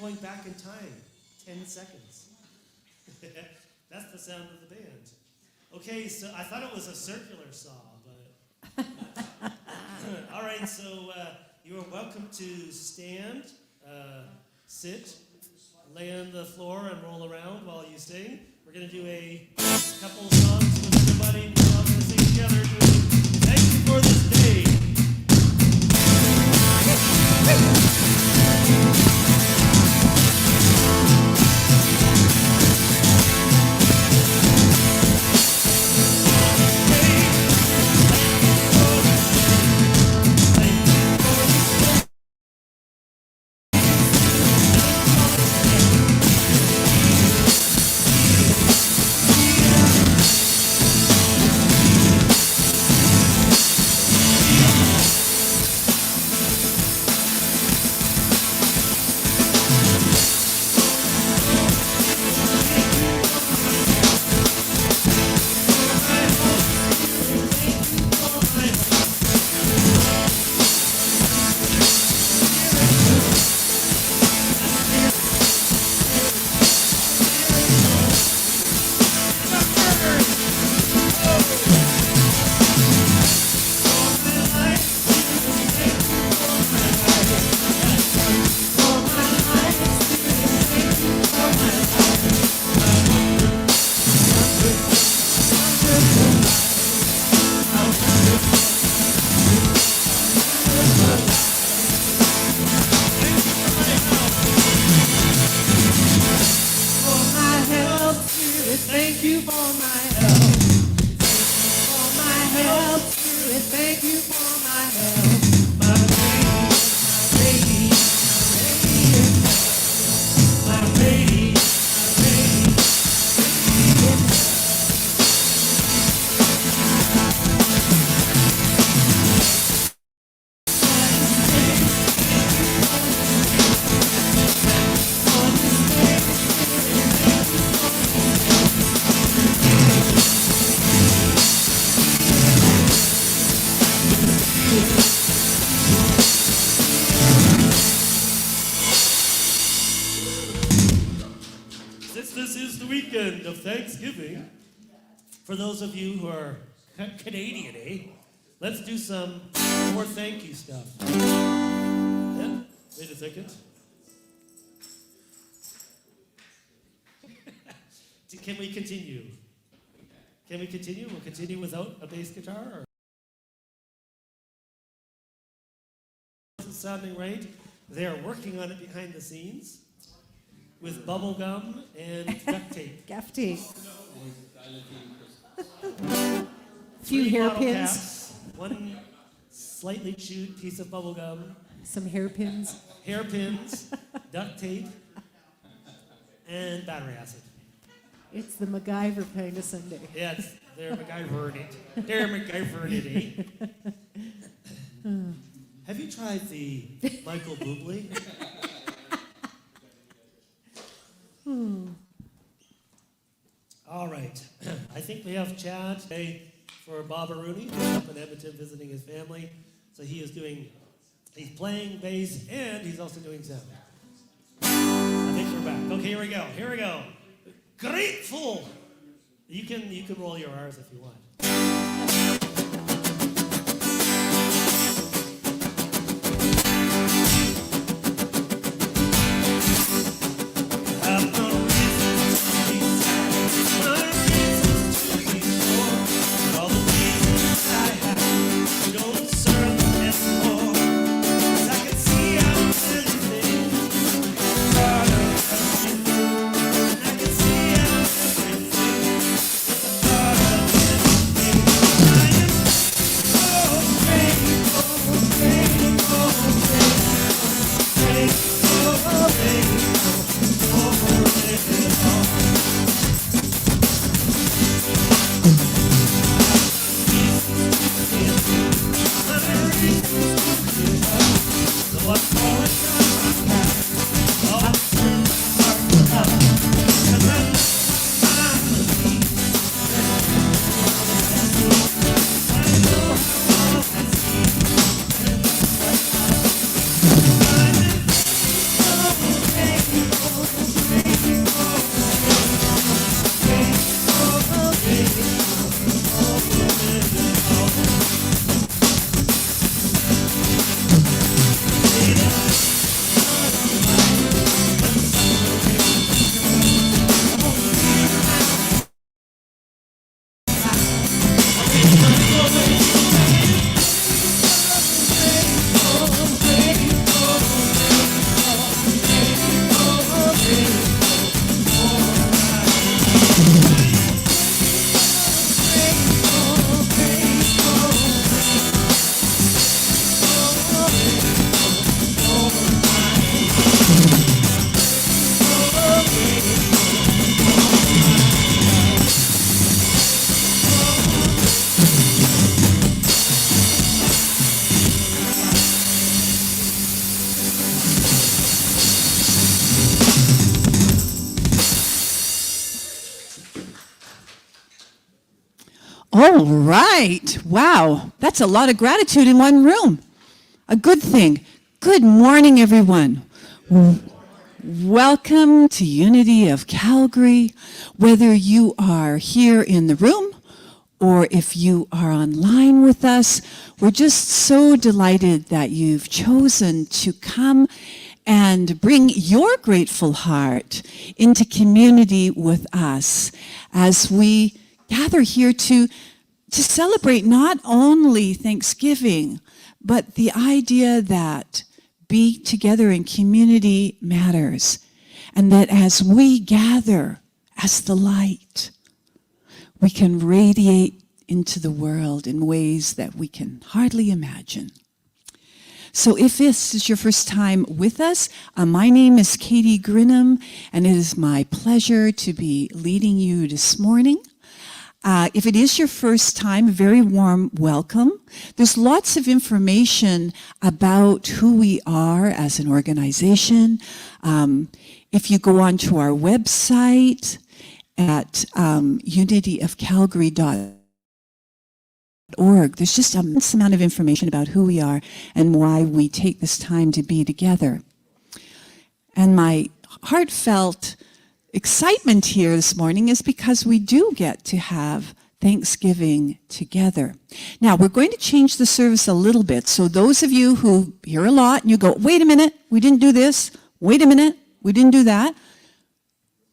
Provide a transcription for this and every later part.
going back in time 10 seconds. That's the sound of the band. Okay, so I thought it was a circular saw, but... All right, so you are welcome to stand, sit, lay on the floor, and roll around while you sing. We're going to do a couple of songs with everybody. We're all going to sing together. Thank you for this day. Thank you for my help. For my help, Spirit, thank you for my help. My baby, my baby, my baby, Since this is the weekend of Thanksgiving, for those of you who are Canadian, let's do some more thank you stuff. Yeah? Wait a second. Can we continue? Can we continue? We'll continue without a bass guitar? Or? Isn't sounding right? They are working on it behind the scenes with bubble gum and duct tape. gaff tape. Few hairpins. Caps, one slightly chewed piece of bubble gum. Some hairpins. Hairpins, duct tape, and battery acid. It's the MacGyver kind of Sunday. Yeah, they're MacGyvering it. They're MacGyvering it, Have you tried the Michael Bublé? All right. I think we have Chad today for Bob Rooney, who's up in Edmonton visiting his family. So he's playing bass and he's also doing sound. I think we're back. Okay, here we go. Grateful. You can roll your R's if you want. All right. Wow. That's a lot of gratitude in one room. A good thing. Good morning, everyone. Welcome to Unity of Calgary. Whether you are here in the room or if you are online with us, we're just so delighted that you've chosen to come and bring your grateful heart into community with us as we gather here to celebrate not only Thanksgiving, but the idea that being together in community matters, and that as we gather as the light, we can radiate into the world in ways that we can hardly imagine. So if this is your first time with us, my name is Katie Grinham, and it is my pleasure to be leading you this morning. If it is your first time, a very warm welcome. There's lots of information about who we are as an organization. If you go onto our website at unityofcalgary.org, there's just a immense amount of information about who we are and why we take this time to be together. And my heartfelt excitement here this morning is because we do get to have Thanksgiving together. Now, we're going to change the service a little bit. So those of you who hear a lot and you go, wait a minute, we didn't do this. Wait a minute, we didn't do that.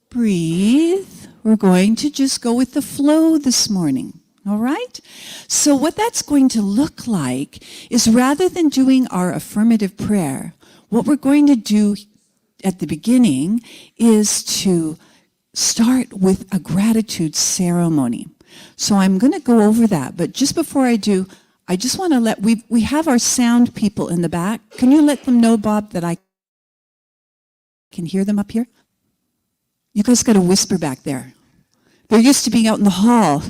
Breathe. We're going to just go with the flow this morning. All right? So what that's going to look like is rather than doing our affirmative prayer, what we're going to do at the beginning is to start with a gratitude ceremony. So I'm going to go over that, but just before I do, I just want to we have our sound people in the back. Can you let them know, Bob, that I can hear them up here? You guys got to whisper back there. They're used to being out in the hall.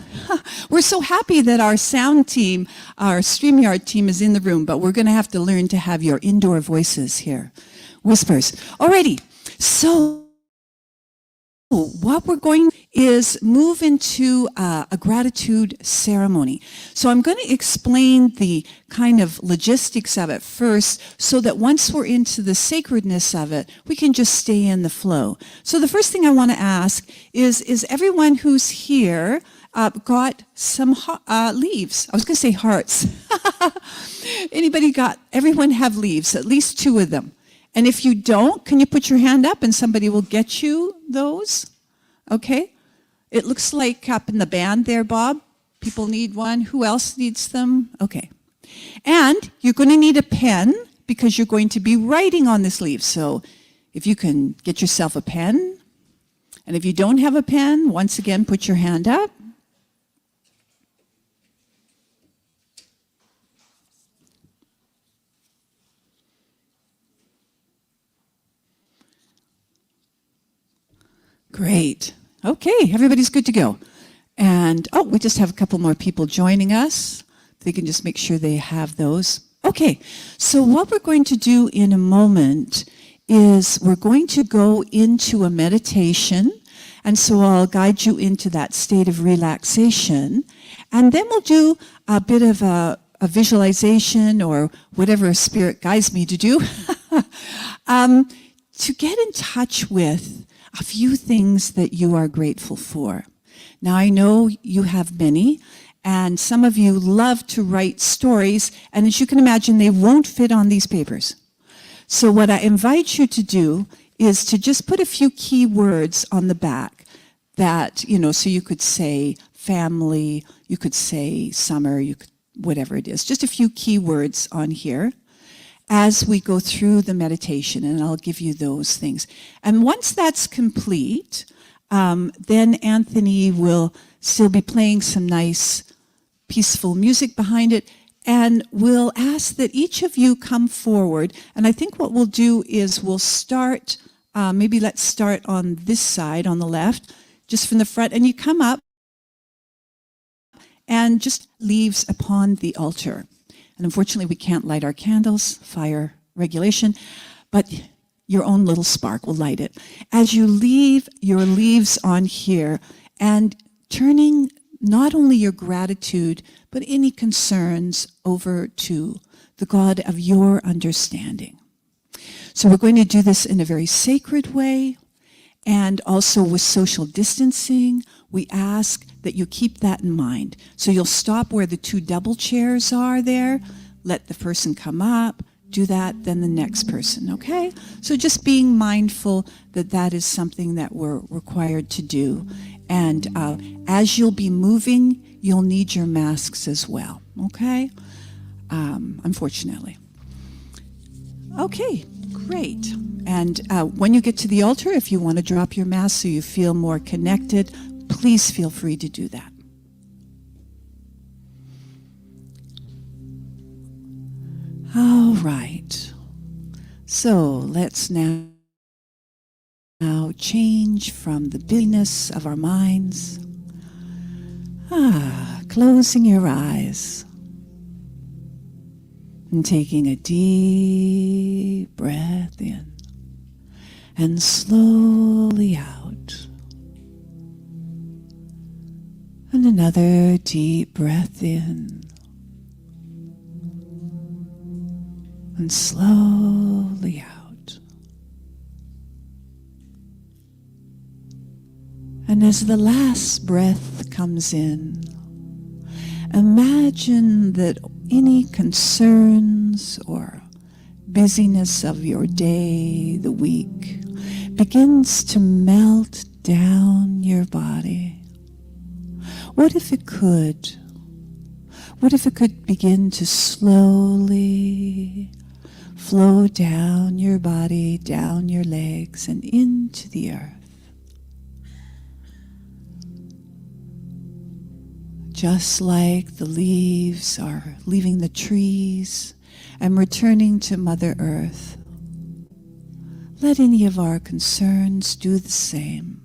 We're so happy that our sound team, our StreamYard team is in the room, but we're going to have to learn to have your indoor voices here. Whispers. Alrighty, so what we're going is move into a gratitude ceremony. So I'm going to explain the kind of logistics of it first so that once we're into the sacredness of it, we can just stay in the flow. So the first thing I want to ask is everyone who's here got some leaves? I was going to say hearts. Everyone have leaves, at least 2 of them. And if you don't, can you put your hand up and somebody will get you those? Okay. It looks like up in the band there, Bob. People need one. Who else needs them? Okay. And you're going to need a pen because you're going to be writing on this leaf. So if you can get yourself a pen. And if you don't have a pen, once again, put your hand up. Great. Okay, everybody's good to go. And, we just have a couple more people joining us. They can just make sure they have those. Okay, so what we're going to do in a moment is we're going to go into a meditation. And so I'll guide you into that state of relaxation. And then we'll do a bit of a visualization or whatever spirit guides me to do to get in touch with a few things that you are grateful for. Now, I know you have many, and some of you love to write stories, and as you can imagine, they won't fit on these papers. So what I invite you to do is to just put a few key words on the back that, so you could say family, you could say summer, you could, whatever it is, just a few key words on here as we go through the meditation, and I'll give you those things. And once that's complete, then Anthony will still be playing some nice, peaceful music behind it, and we'll ask that each of you come forward. And I think what we'll do is we'll start, maybe let's start on this side, on the left, just from the front, and you come up and just leaves upon the altar. And unfortunately, we can't light our candles, fire regulation, but your own little spark will light it. As you leave your leaves on here and turning not only your gratitude, but any concerns over to the God of your understanding. So we're going to do this in a very sacred way, and also with social distancing. We ask that you keep that in mind. So you'll stop where the 2 double chairs are there, let the person come up, do that, then the next person, okay? So just being mindful that that is something that we're required to do. And as you'll be moving, you'll need your masks as well, okay? Unfortunately. Okay, great. And when you get to the altar, if you want to drop your mask so you feel more connected, please feel free to do that. All right. So let's now change from the busyness of our minds. Closing your eyes and taking a deep breath in and slowly out. And another deep breath in and slowly out. And as the last breath comes in, imagine that any concerns or busyness of your day, the week, begins to melt down your body. What if it could? What if it could begin to slowly flow down your body, down your legs, and into the earth? Just like the leaves are leaving the trees and returning to Mother Earth, let any of our concerns do the same.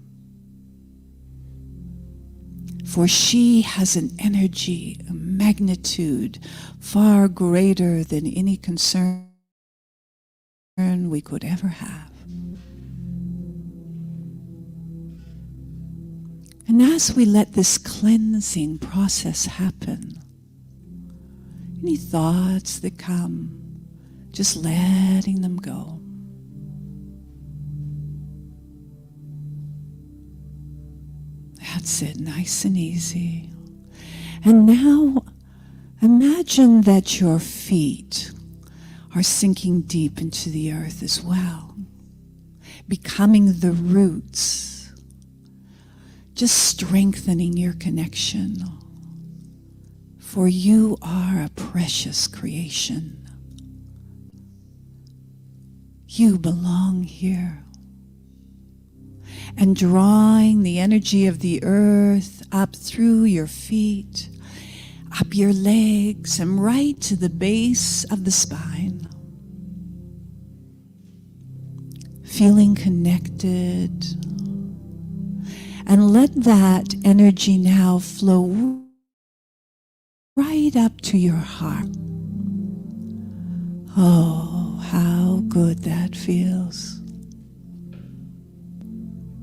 For she has an energy, a magnitude far greater than any concern we could ever have. And as we let this cleansing process happen, any thoughts that come, just letting them go. That's it, nice and easy. And now imagine that your feet are sinking deep into the earth as well, becoming the roots, just strengthening your connection. For you are a precious creation. You belong here. And drawing the energy of the earth up through your feet, up your legs, and right to the base of the spine. Feeling connected. And let that energy now flow right up to your heart. Oh, how good that feels.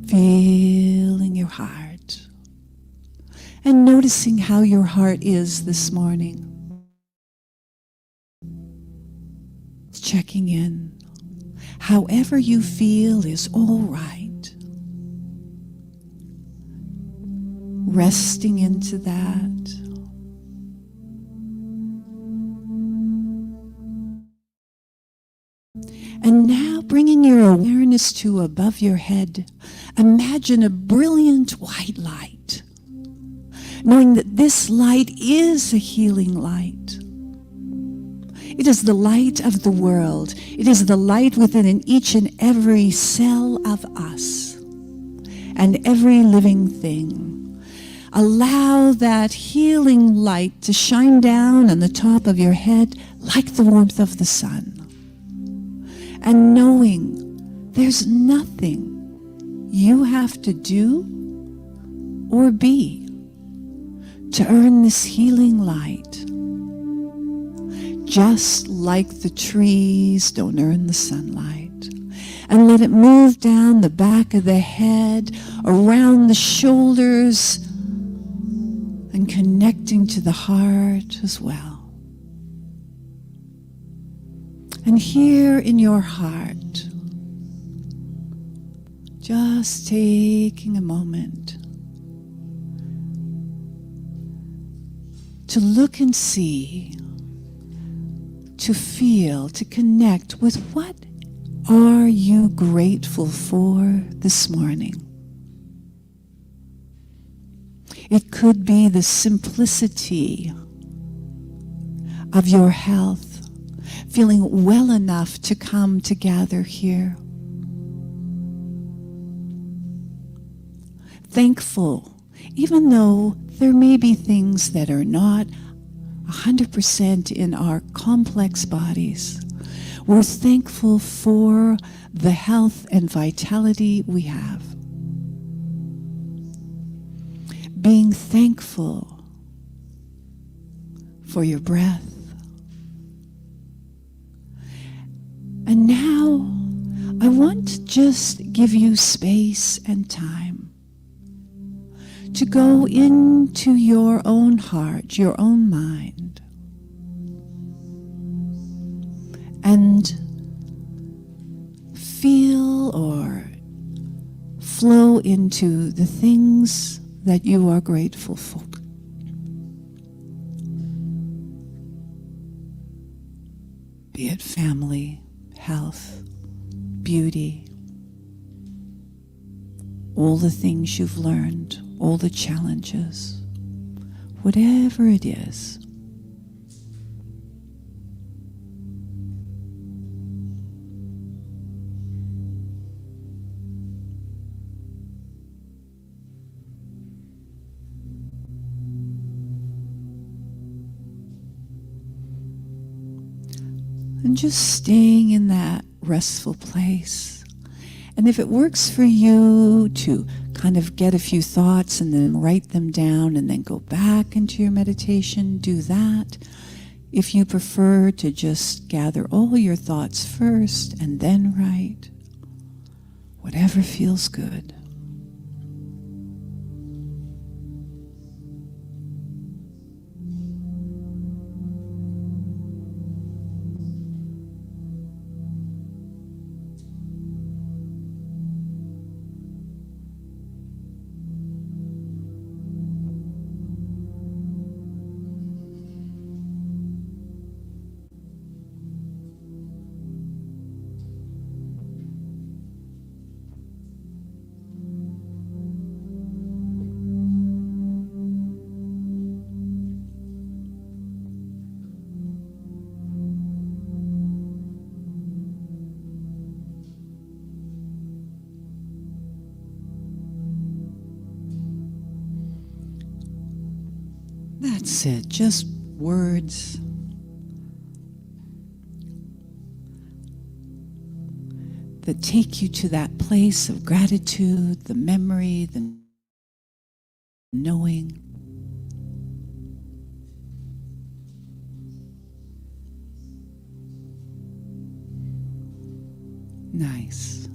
Feeling your heart and noticing how your heart is this morning. Checking in. However you feel is all right. Resting into that. And now bringing your awareness to above your head, imagine a brilliant white light, knowing that this light is a healing light. It is the light of the world. It is the light within each and every cell of us and every living thing. Allow that healing light to shine down on the top of your head like the warmth of the sun. And knowing there's nothing you have to do or be to earn this healing light. Just like the trees don't earn the sunlight. And let it move down the back of the head, around the shoulders, and connecting to the heart as well. And here in your heart, just taking a moment to look and see, to feel, to connect with what are you grateful for this morning? It could be the simplicity of your health, feeling well enough to come to gather here. Thankful, even though there may be things that are not 100% in our complex bodies. We're thankful for the health and vitality we have. Being thankful for your breath. And now I want to just give you space and time to go into your own heart, your own mind, and feel or flow into the things that you are grateful for. Be it family, health, beauty, all the things you've learned, all the challenges, whatever it is. And just staying in that restful place. And if it works for you to kind of get a few thoughts and then write them down and then go back into your meditation, do that. If you prefer to just gather all your thoughts first and then write, whatever feels good. That's it, just words. That take you to that place of gratitude, the memory, the knowing. Nice.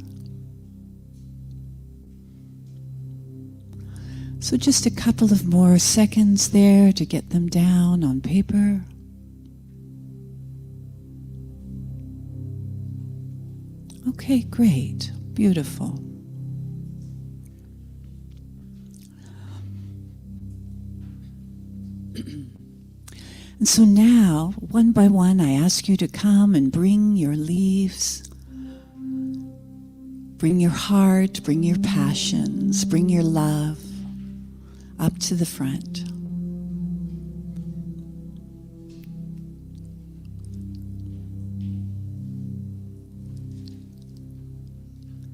So just a couple of more seconds there to get them down on paper. Okay, great. Beautiful. And so now, one by one, I ask you to come and bring your leaves. Bring your heart, bring your passions, bring your love up to the front.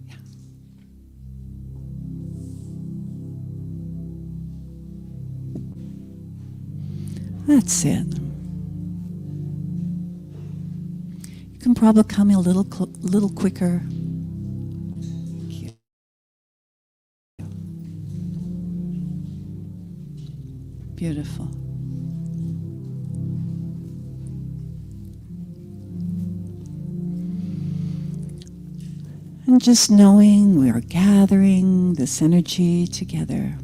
Yeah. That's it. You can probably come a little quicker. Beautiful. And just knowing we are gathering this energy together.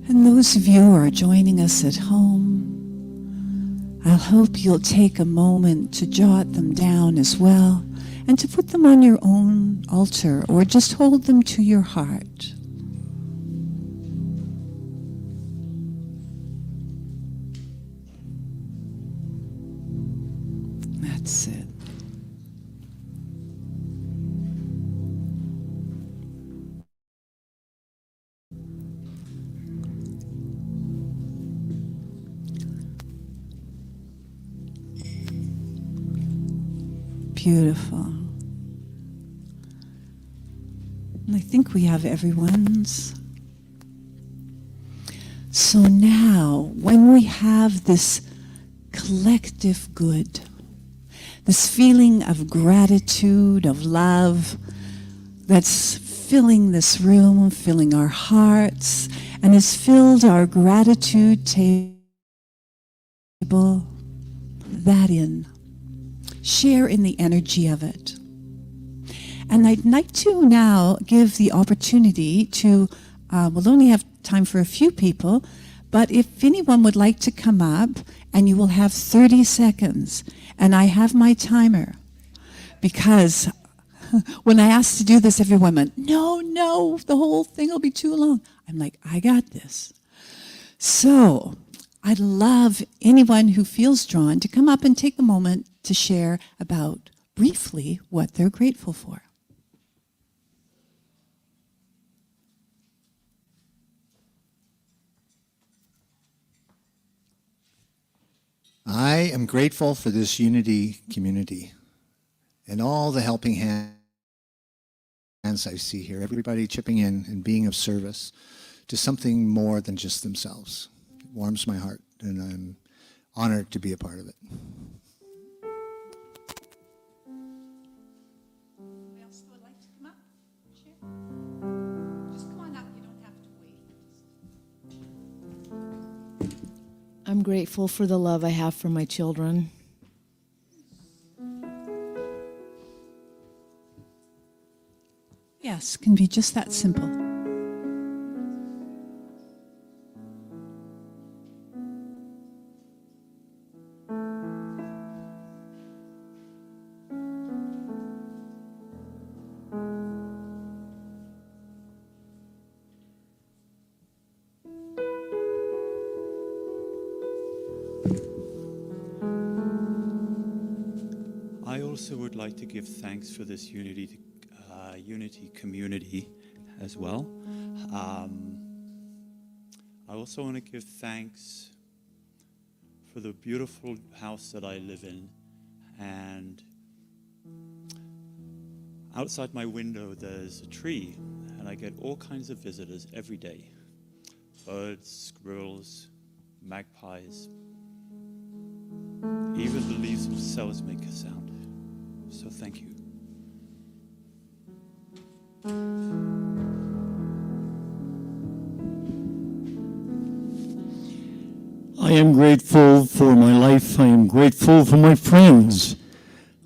And those of you who are joining us at home, I hope you'll take a moment to jot them down as well and to put them on your own altar or just hold them to your heart. That's it. Beautiful. And I think we have everyone's. So now, when we have this collective good, this feeling of gratitude, of love, that's filling this room, filling our hearts, and has filled our gratitude table, that in. Share in the energy of it. And I'd like to now give the opportunity to, we'll only have time for a few people, but if anyone would like to come up, and you will have 30 seconds, and I have my timer, because when I asked to do this, everyone went, no, the whole thing will be too long. I'm like, I got this. So I'd love anyone who feels drawn to come up and take a moment to share about briefly what they're grateful for. I am grateful for this unity community and all the helping hands I see here, everybody chipping in and being of service to something more than just themselves. It warms my heart, and I'm honored to be a part of it. Who else would like to come up? Share. Just come on up. You don't have to wait. I'm grateful for the love I have for my children. Yes, can be just that simple. I also would like to give thanks for this unity community as well. I also want to give thanks for the beautiful house that I live in, and outside my window there's a tree, and I get all kinds of visitors every day. Birds, squirrels, magpies. Even the leaves themselves make a sound. So thank you. I am grateful for my life. I am grateful for my friends.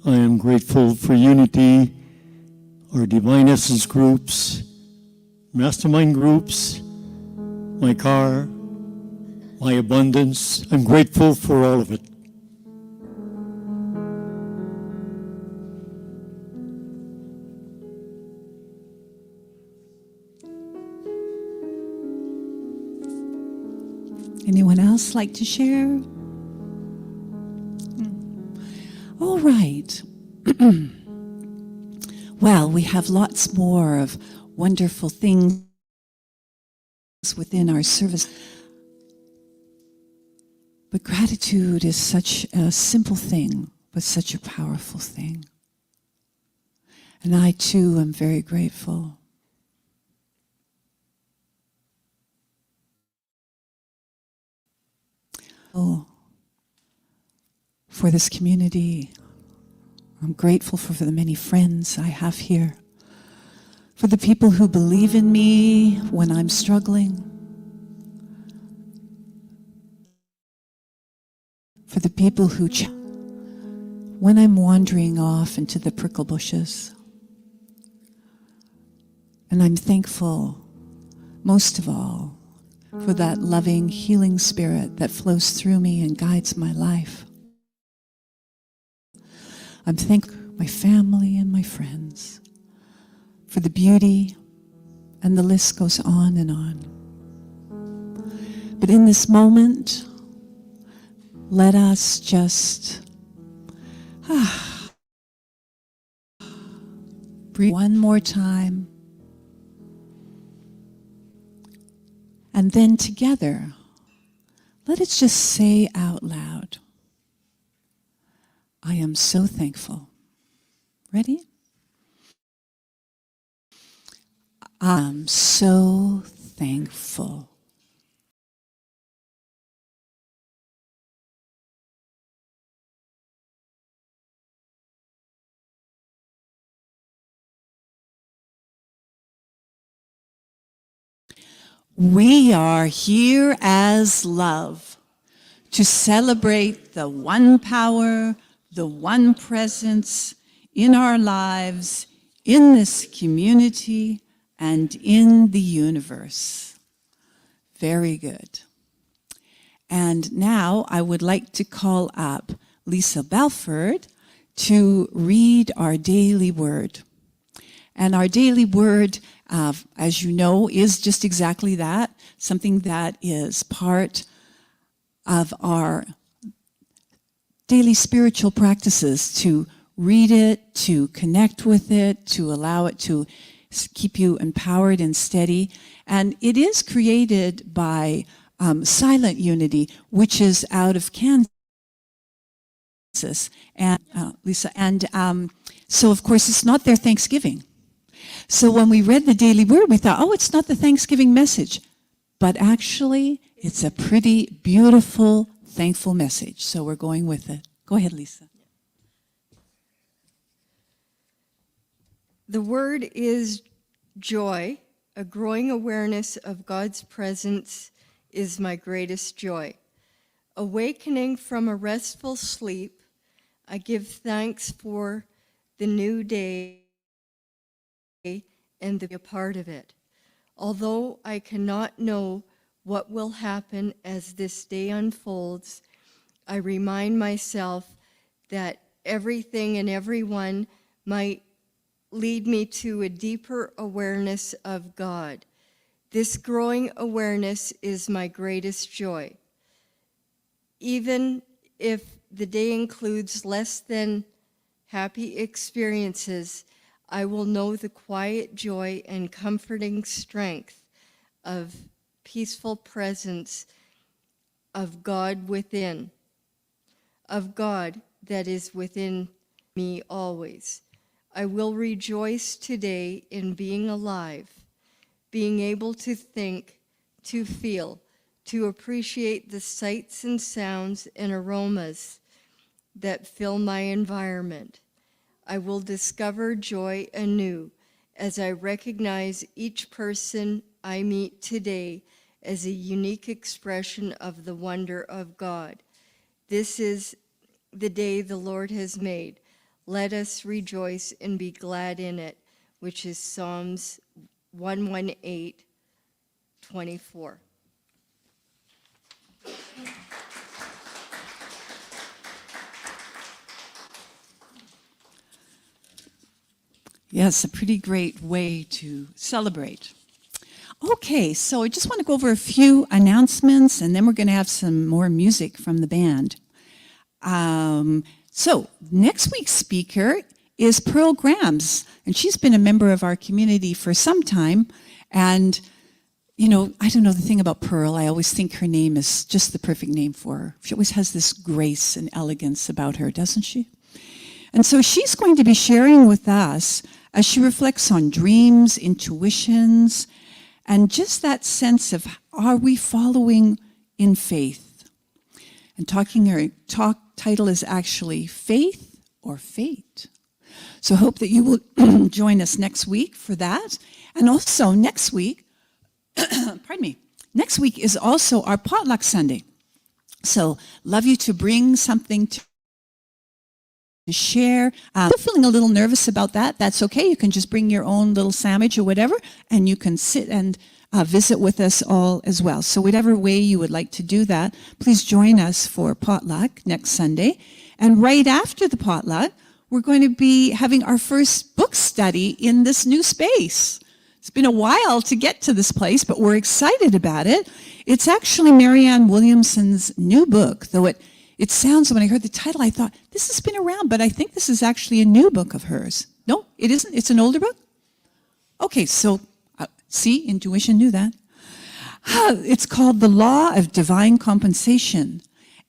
I am grateful for unity, our Divine Essence groups, mastermind groups, my car, my abundance. I'm grateful for all of it. Anyone else like to share? All right. Well, we have lots more of wonderful things within our service. But gratitude is such a simple thing, but such a powerful thing. And I too am very grateful. For this community. I'm grateful for the many friends I have here, for the people who believe in me when I'm struggling, for the people who, when I'm wandering off into the prickle bushes. And I'm thankful, most of all, for that loving, healing spirit that flows through me and guides my life. I'm thankful for my family and my friends, for the beauty, and the list goes on and on. But in this moment, let us just breathe one more time. And then together, let us just say out loud, I am so thankful. Ready? I'm so thankful. We are here as love to celebrate the one power, the one presence in our lives, in this community, and in the universe. Very good. And now I would like to call up Lisa Belford to read our daily word. And our daily word, as you know, is just exactly that, something that is part of our daily spiritual practices, to read it, to connect with it, to allow it to keep you empowered and steady. And it is created by Silent Unity, which is out of Kansas, and Lisa. And so, of course, it's not their Thanksgiving. So when we read the daily word, we thought, oh, it's not the Thanksgiving message. But actually, it's a pretty beautiful, thankful message. So we're going with it. Go ahead, Lisa. The word is joy. A growing awareness of God's presence is my greatest joy. Awakening from a restful sleep, I give thanks for the new day and to be a part of it. Although I cannot know what will happen as this day unfolds, I remind myself that everything and everyone might lead me to a deeper awareness of God. This growing awareness is my greatest joy. Even if the day includes less than happy experiences, I will know the quiet joy and comforting strength of peaceful presence of God within, of God that is within me always. I will rejoice today in being alive, being able to think, to feel, to appreciate the sights and sounds and aromas that fill my environment. I will discover joy anew as I recognize each person I meet today as a unique expression of the wonder of God. This is the day the Lord has made. Let us rejoice and be glad in it, which is Psalms 118:24. Yes, a pretty great way to celebrate. Okay, so I just want to go over a few announcements, and then we're going to have some more music from the band. So next week's speaker is Pearl Grams, and she's been a member of our community for some time. And, you know, I don't know the thing about Pearl. I always think her name is just the perfect name for her. She always has this grace and elegance about her, doesn't she? And so she's going to be sharing with us as she reflects on dreams, intuitions, and just that sense of, are we following in faith? And her talk title is actually Faith or Fate. So I hope that you will join us next week for that. And also next week, pardon me, next week is also our potluck Sunday. So love you to bring something to share. If you're feeling a little nervous about that, that's okay. You can just bring your own little sandwich or whatever, and you can sit and visit with us all as well. So whatever way you would like to do that, please join us for potluck next Sunday. And right after the potluck, we're going to be having our first book study in this new space. It's been a while to get to this place, but we're excited about it. It's actually Marianne Williamson's new book, though it sounds, when I heard the title, I thought, this has been around, but I think this is actually a new book of hers. No, it isn't? It's an older book? Okay, so, see, intuition knew that. It's called The Law of Divine Compensation.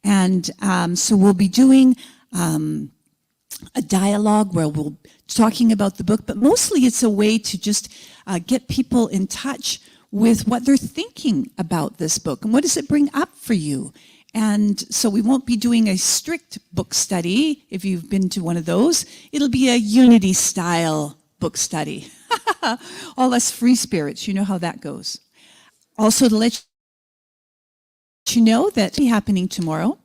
And so we'll be doing a dialogue where we'll be talking about the book, but mostly it's a way to just get people in touch with what they're thinking about this book and what does it bring up for you. And so we won't be doing a strict book study. If you've been to one of those, it'll be a unity style book study. All us free spirits, you know how that goes. Also, to let you know that will be happening tomorrow.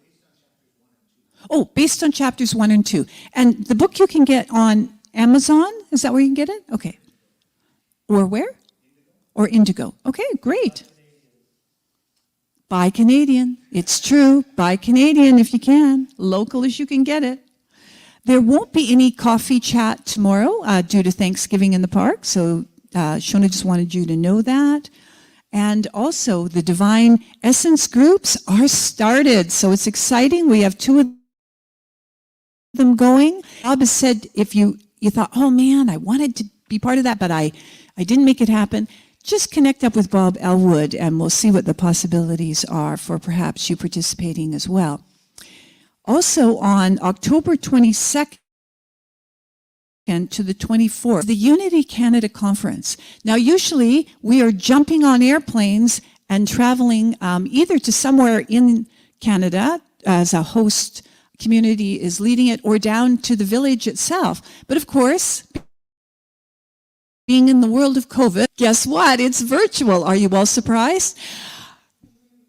Oh, based on chapters 1 and 2. And the book you can get on Amazon. Is that where you can get it? Okay. Or where? Or Indigo. Okay, great. Buy Canadian. It's true. Buy Canadian if you can. Local as you can get it. There won't be any coffee chat tomorrow due to Thanksgiving in the park. So Shona just wanted you to know that. And also the Divine Essence groups are started. So it's exciting. We have 2 of them going. Bob has said if you thought, oh man, I wanted to be part of that, but I didn't make it happen, just connect up with Bob Elwood and we'll see what the possibilities are for perhaps you participating as well. Also on October 22nd to the 24th, the Unity Canada Conference. Now usually we are jumping on airplanes and traveling either to somewhere in Canada as a host community is leading it, or down to the village itself. But of course, being in the world of COVID, guess what? It's virtual. Are you all surprised?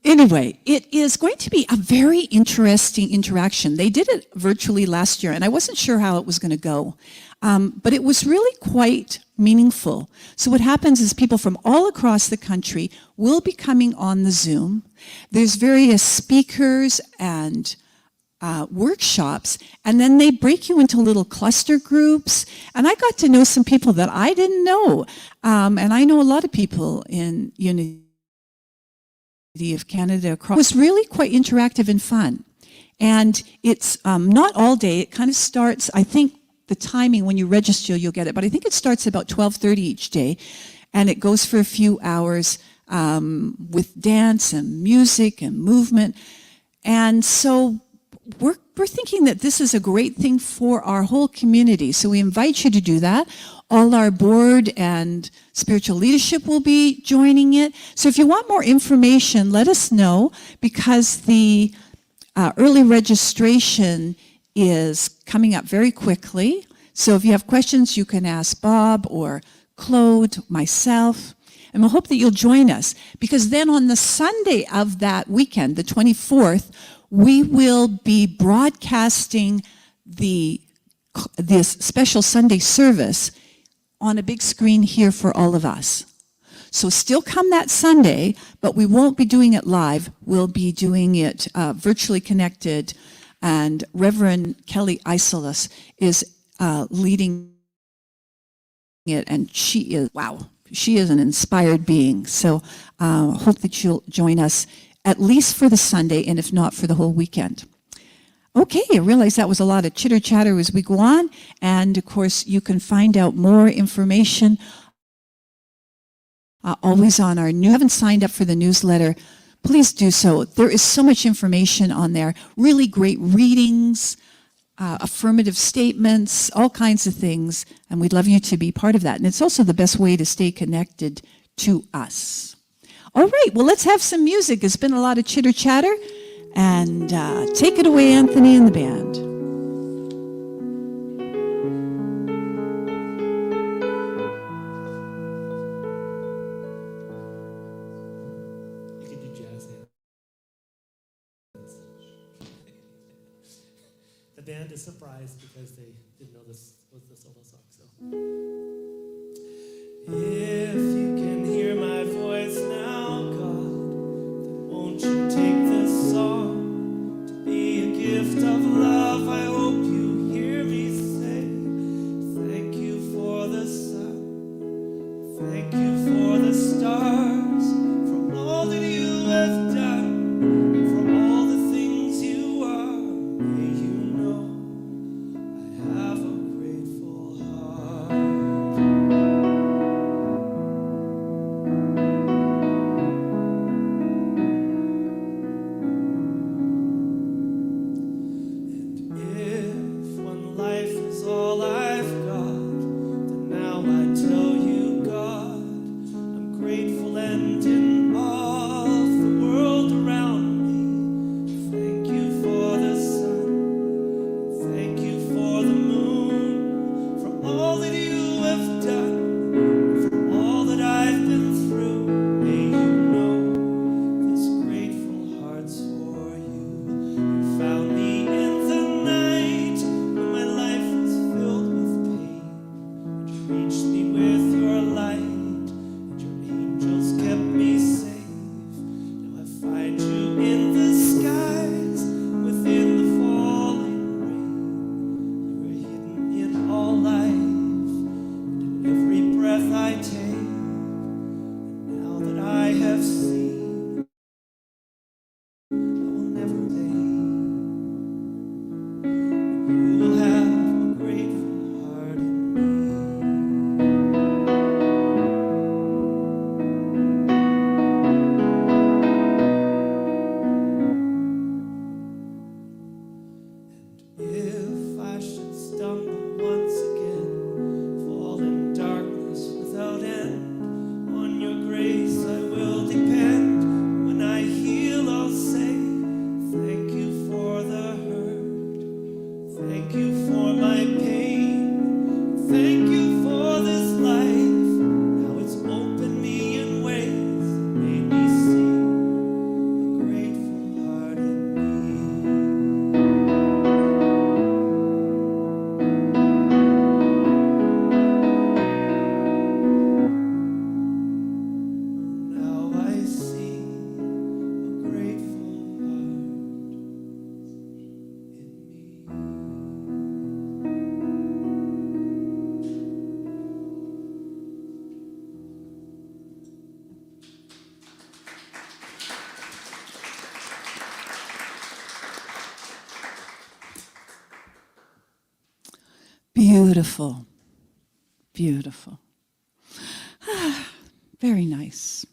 Anyway, it is going to be a very interesting interaction. They did it virtually last year, and I wasn't sure how it was going to go. But it was really quite meaningful. So what happens is people from all across the country will be coming on the Zoom. There's various speakers and workshops, and then they break you into little cluster groups. And I got to know some people that I didn't know. And I know a lot of people in Unity of Canada. It was really quite interactive and fun. And it's not all day. It kind of starts, I think the timing when you register, you'll get it. But I think it starts about 12:30 each day. And it goes for a few hours with dance and music and movement. And so we're thinking that this is a great thing for our whole community. So we invite you to do that. All our board and spiritual leadership will be joining it. So if you want more information, let us know, because the early registration is coming up very quickly. So if you have questions, you can ask Bob or Claude, myself, and we'll hope that you'll join us. Because then on the Sunday of that weekend, the 24th, we will be broadcasting this special Sunday service on a big screen here for all of us. So still come that Sunday, but we won't be doing it live. We'll be doing it virtually connected, and Reverend Kelly Isolus is leading it, and she is an inspired being. So hope that you'll join us at least for the Sunday, and if not, for the whole weekend. Okay, I realize that was a lot of chitter-chatter as we go on, and of course you can find out more information always on our new. If you haven't signed up for the newsletter, please do so. There is so much information on there, really great readings, affirmative statements, all kinds of things, and we'd love you to be part of that. And it's also the best way to stay connected to us. All right, well, let's have some music. It's been a lot of chitter-chatter, and take it away, Anthony and the band. You can do jazz hands. The band is surprised because they didn't know this was the solo song. So, if you can hear my voice Beautiful. Beautiful. Very nice.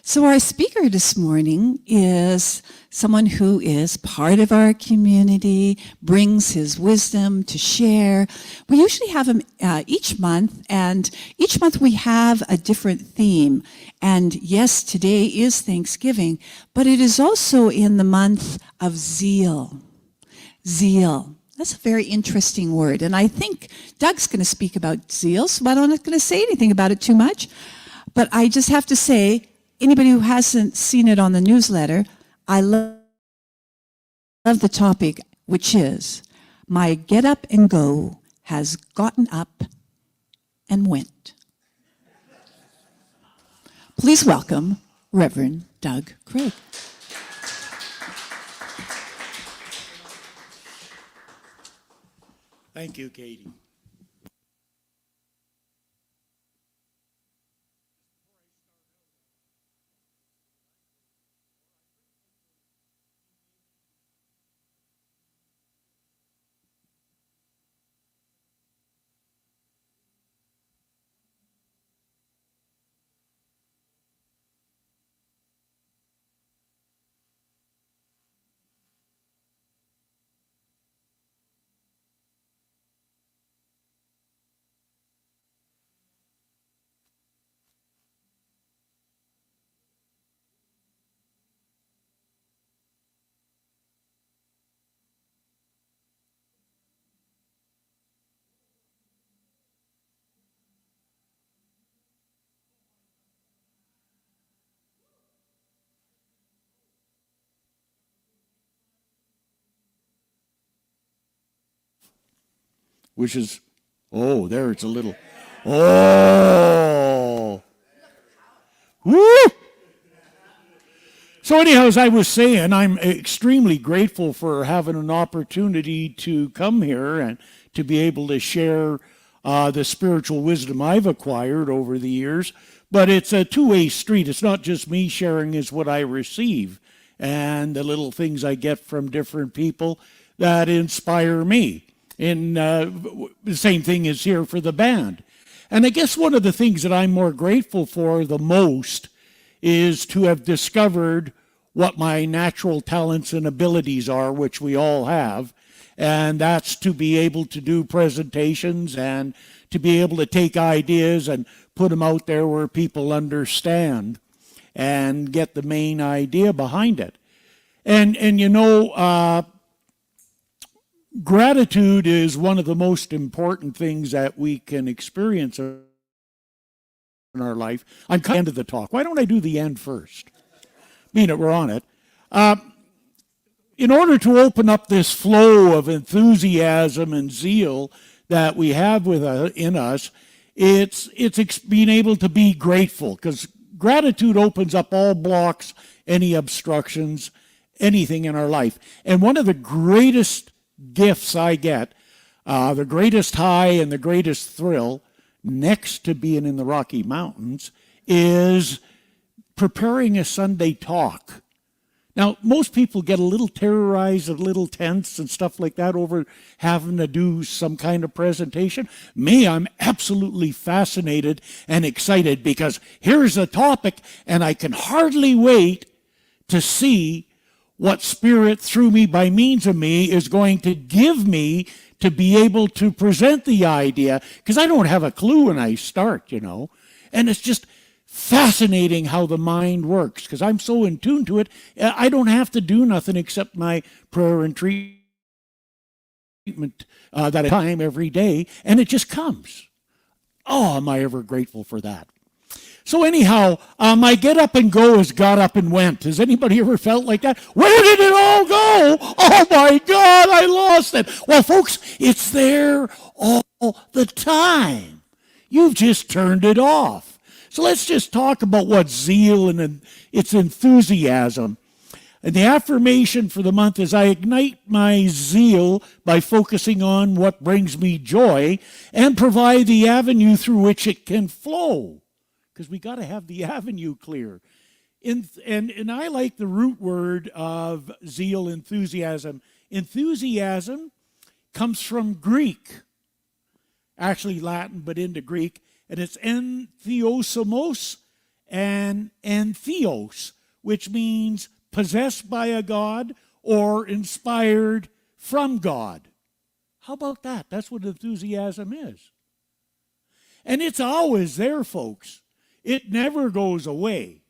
So our speaker this morning is someone who is part of our community, brings his wisdom to share. We usually have him each month, and each month we have a different theme. And yes, today is Thanksgiving, but it is also in the month of Zeal. Zeal. That's a very interesting word. And I think Doug's going to speak about zeal, so I'm not going to say anything about it too much. But I just have to say, anybody who hasn't seen it on the newsletter, I love the topic, which is, my get up and go has gotten up and went. Please welcome Reverend Doug Craig. Thank you, Katie. Which is, oh, there it's a little, oh. Woo! So anyhow, as I was saying, I'm extremely grateful for having an opportunity to come here and to be able to share the spiritual wisdom I've acquired over the years. But it's a two-way street. It's not just me sharing, it's what I receive and the little things I get from different people that inspire me. And the same thing is here for the band. And I guess one of the things that I'm more grateful for the most is to have discovered what my natural talents and abilities are, which we all have. And that's to be able to do presentations and to be able to take ideas and put them out there where people understand and get the main idea behind it. And you know, gratitude is one of the most important things that we can experience in our life. I'm kind of end of the talk. Why don't I do the end first? Being that we're on it. In order to open up this flow of enthusiasm and zeal that we have in us, it's being able to be grateful, because gratitude opens up all blocks, any obstructions, anything in our life. And one of the greatest gifts I get, the greatest high and the greatest thrill, next to being in the Rocky Mountains, is preparing a Sunday talk. Now, most people get a little terrorized, a little tense and stuff like that over having to do some kind of presentation. Me, I'm absolutely fascinated and excited, because here's the topic and I can hardly wait to see what Spirit through me, by means of me, is going to give me to be able to present the idea, because I don't have a clue when I start, you know. And it's just fascinating how the mind works, because I'm so in tune to it. I don't have to do nothing except my prayer and treatment that I time every day, and it just comes. Oh, am I ever grateful for that. So anyhow, my get up and go has got up and went. Has anybody ever felt like that? Where did it all go? Oh my God, I lost it. Well, folks, it's there all the time. You've just turned it off. So let's just talk about what zeal and its enthusiasm. And the affirmation for the month is, I ignite my zeal by focusing on what brings me joy and provide the avenue through which it can flow. Because we got to have the avenue clear. And I like the root word of zeal, enthusiasm. Enthusiasm comes from Greek. actually Latin, but into Greek, and it's entheosomos and entheos, which means possessed by a god or inspired from God. How about that? That's what enthusiasm is. And it's always there, folks. It never goes away.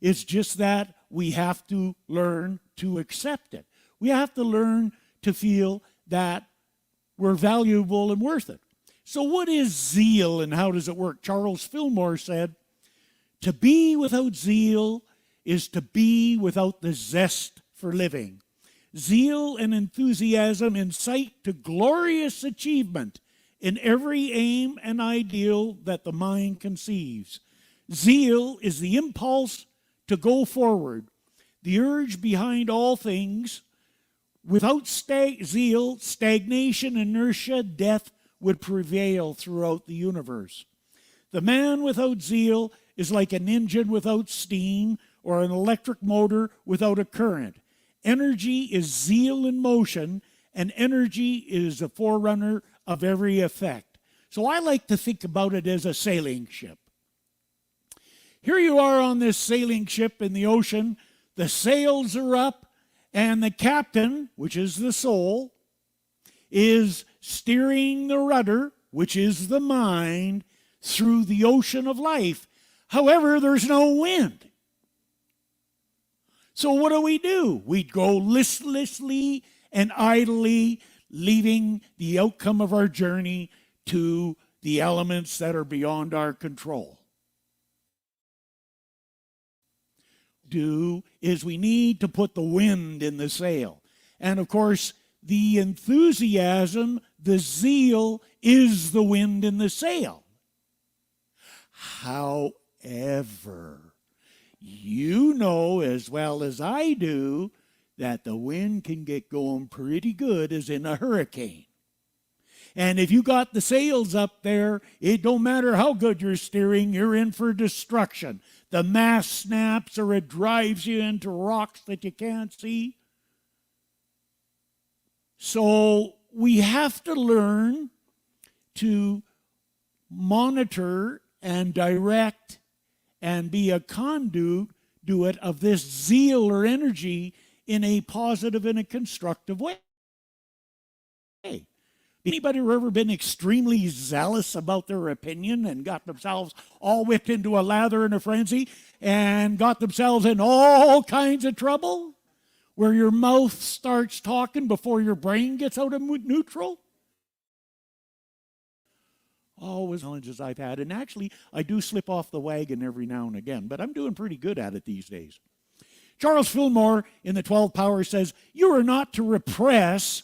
It's just that we have to learn to accept it. We have to learn to feel that we're valuable and worth it. So what is zeal and how does it work? Charles Fillmore said, to be without zeal is to be without the zest for living. Zeal and enthusiasm incite to glorious achievement in every aim and ideal that the mind conceives. Zeal is the impulse to go forward, the urge behind all things. Without zeal, stagnation, inertia, death would prevail throughout the universe. The man without zeal is like an engine without steam or an electric motor without a current. Energy is zeal in motion, and energy is a forerunner of every effect. So I like to think about it as a sailing ship. Here you are on this sailing ship in the ocean. The sails are up, and the captain, which is the soul, is steering the rudder, which is the mind, through the ocean of life. However, there's no wind. So what do? We go listlessly and idly, leaving the outcome of our journey to the elements that are beyond our control. We need to put the wind in the sail. And of course, the enthusiasm, the zeal, is the wind in the sail. However, you know as well as I do that the wind can get going pretty good as in a hurricane. And if you got the sails up there, it don't matter how good you're steering, you're in for destruction. The mast snaps or it drives you into rocks that you can't see. So we have to learn to monitor and direct and be a conduit of this zeal or energy in a positive and a constructive way. Anybody ever been extremely zealous about their opinion and got themselves all whipped into a lather in a frenzy and got themselves in all kinds of trouble? Where your mouth starts talking before your brain gets out of neutral? Always challenges I've had. And actually, I do slip off the wagon every now and again, but I'm doing pretty good at it these days. Charles Fillmore in the 12 Powers says, you are not to repress,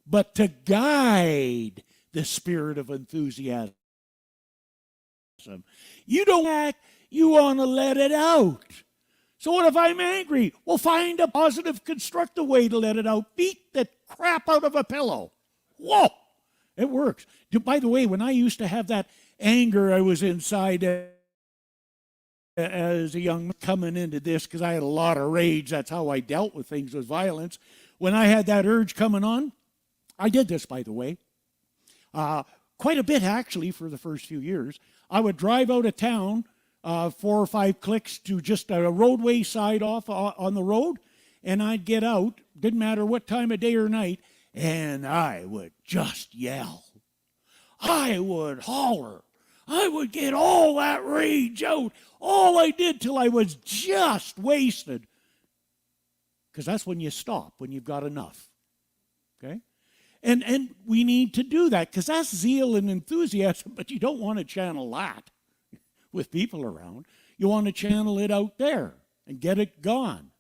but to guide the spirit of enthusiasm. You don't act, you want to let it out. So what if I'm angry? Well, find a positive, constructive way to let it out. Beat the crap out of a pillow. Whoa! It works. By the way, when I used to have that anger I was inside as a young man coming into this, because I had a lot of rage, that's how I dealt with things, with violence. When I had that urge coming on, I did this, by the way, quite a bit actually for the first few years. I would drive out of town 4 or 5 clicks to just a roadway side off on the road, and I'd get out, didn't matter what time of day or night, and I would just yell. I would holler. I would get all that rage out. All I did till I was just wasted. Because that's when you stop, when you've got enough. Okay? And we need to do that, because that's zeal and enthusiasm, but you don't want to channel that with people around. You want to channel it out there and get it gone.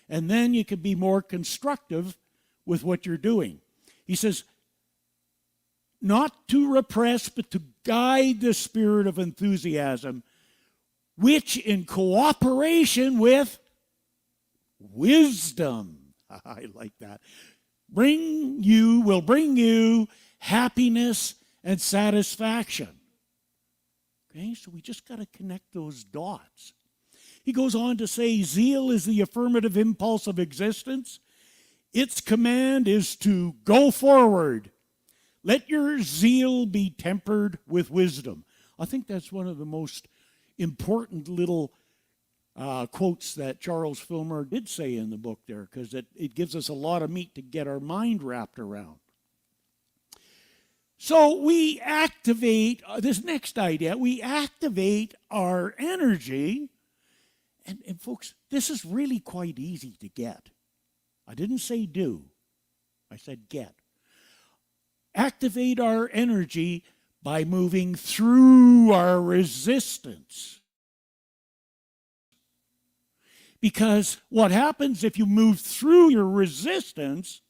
And then you can be more constructive with what you're doing. He says, not to repress, but to guide the spirit of enthusiasm, which in cooperation with wisdom, I like that, will bring you happiness and satisfaction. Okay, so we just got to connect those dots. He goes on to say, zeal is the affirmative impulse of existence. Its command is to go forward, Let your zeal be tempered with wisdom. I think that's one of the most important little quotes that Charles Fillmore did say in the book there, because it gives us a lot of meat to get our mind wrapped around. So we activate this next idea. We activate our energy. And folks, this is really quite easy to get. I didn't say do. I said get. Activate our energy by moving through our resistance. Because what happens if you move through your resistance,